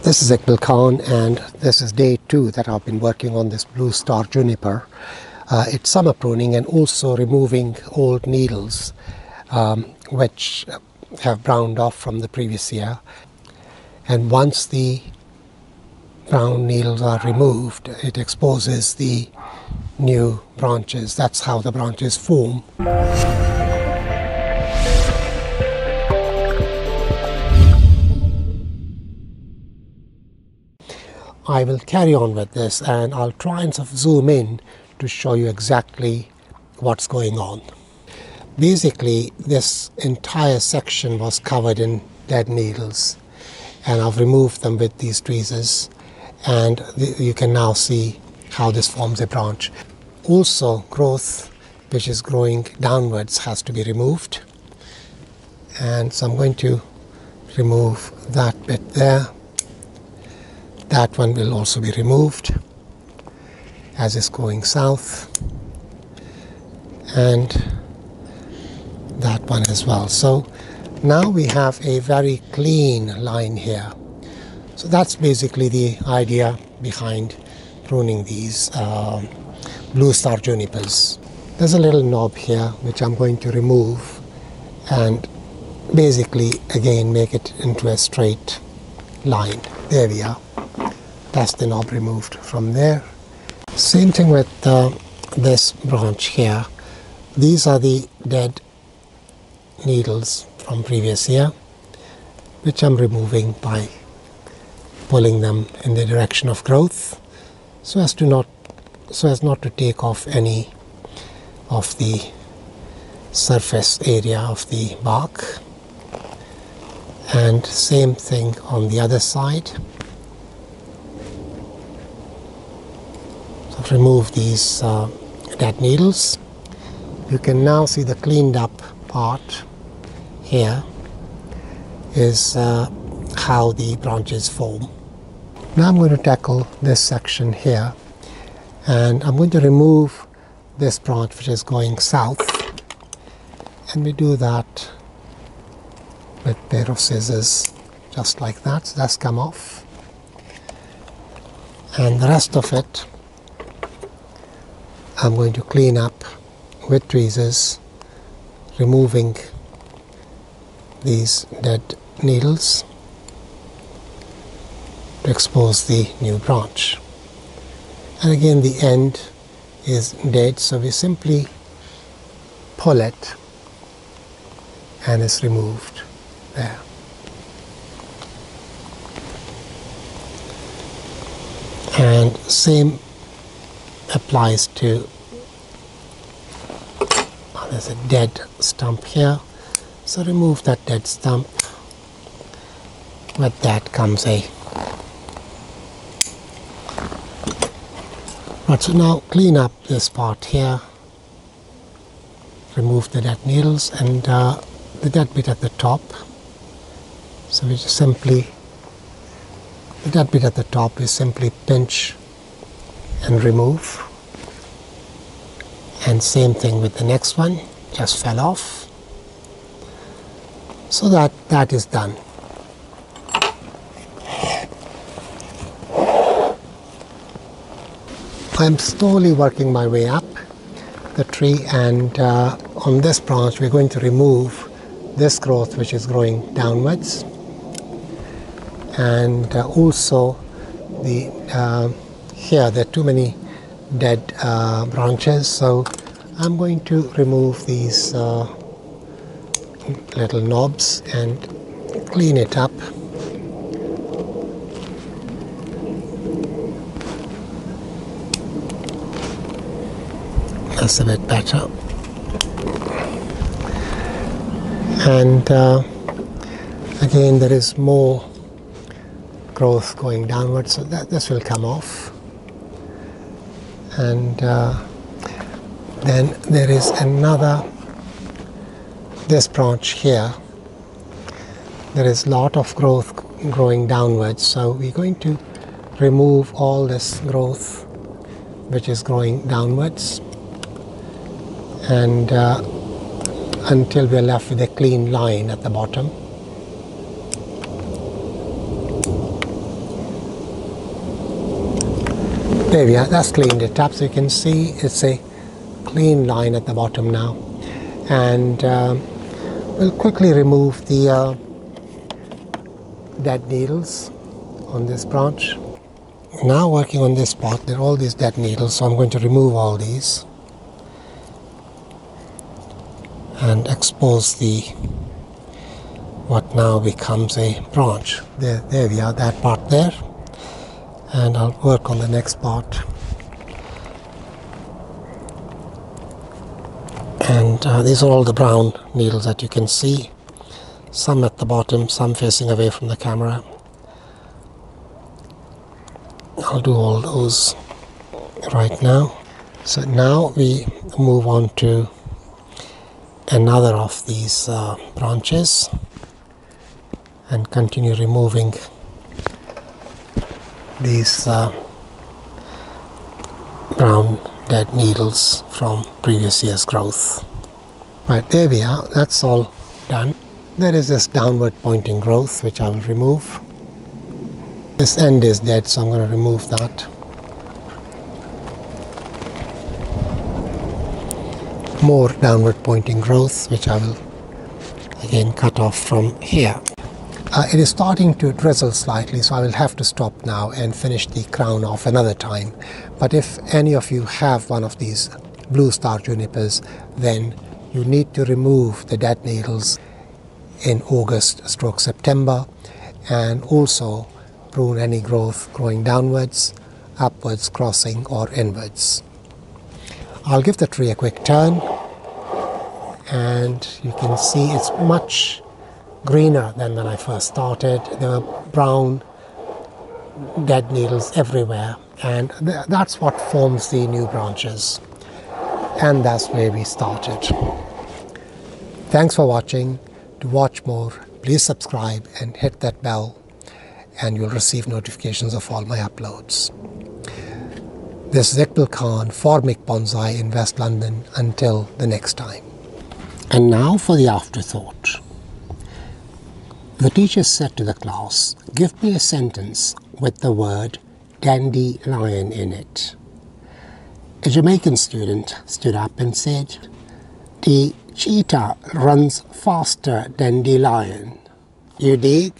This is Iqbal Khan, and this is day 2 that I've been working on this blue star juniper. It's summer pruning and also removing old needles which have browned off from the previous year. And once the brown needles are removed, it exposes the new branches. That's how the branches form. I will carry on with this, and I'll try and sort of zoom in to show you exactly what's going on. Basically, this entire section was covered in dead needles, and I've removed them with these tweezers, and you can now see how this forms a branch. Also, growth which is growing downwards has to be removed, and so I'm going to remove that bit there. That one will also be removed as it's going south, and that one as well. So now we have a very clean line here. So that's basically the idea behind pruning these blue star junipers. There's a little knob here which I'm going to remove and basically again make it into a straight line. There we are. That's the knob removed from there. Same thing with this branch here. These are the dead needles from previous year, which I'm removing by pulling them in the direction of growth, so as not to take off any of the surface area of the bark. And same thing on the other side. Remove these dead needles. You can now see the cleaned up part here is how the branches form. Now I'm going to tackle this section here, and I'm going to remove this branch which is going south, and we do that with a pair of scissors just like that. So that's come off, and the rest of it I'm going to clean up with tweezers, removing these dead needles to expose the new branch. And again, the end is dead, so we simply pull it and it's removed there. And same applies to, there's a dead stump here, so remove that dead stump. With that comes a, right, so now clean up this part here, remove the dead needles and the dead bit at the top. So we just simply, the dead bit at the top we simply pinch and remove, and same thing with the next one, just fell off. So that is done. I'm slowly working my way up the tree, and on this branch we're going to remove this growth which is growing downwards, and also the here there are too many dead branches, so I'm going to remove these little knobs and clean it up. That's a bit better. And again, there is more growth going downwards, so this will come off. And then there is another, this branch here, there is a lot of growth growing downwards, so we're going to remove all this growth which is growing downwards, and until we're left with a clean line at the bottom. There we are, that's cleaned it up. So you can see it's a clean line at the bottom now. And we'll quickly remove the dead needles on this branch. Now working on this part, there are all these dead needles, so I'm going to remove all these and expose the what now becomes a branch. There we are, that part there. And I'll work on the next part. And these are all the brown needles that you can see. Some at the bottom, some facing away from the camera. I'll do all those right now. So now we move on to another of these branches and continue removing these brown dead needles from previous year's growth. Right, there we are, that's all done. There is this downward pointing growth which I will remove. This end is dead, so I'm going to remove that. More downward pointing growth which I will again cut off from here. It is starting to drizzle slightly, so I will have to stop now and finish the crown off another time. But if any of you have one of these blue star junipers, then you need to remove the dead needles in August/September, and also prune any growth growing downwards, upwards, crossing, or inwards. I'll give the tree a quick turn, and you can see it's much greener than when I first started. There were brown dead needles everywhere, and that's what forms the new branches, and that's where we started. Thanks for watching. To watch more, please subscribe and hit that bell, and you'll receive notifications of all my uploads. This is Iqbal Khan for mikbonsai in West London. Until the next time. And now for the afterthought. The teacher said to the class, "Give me a sentence with the word dandelion in it." A Jamaican student stood up and said, "The cheetah runs faster than the lion." You dig?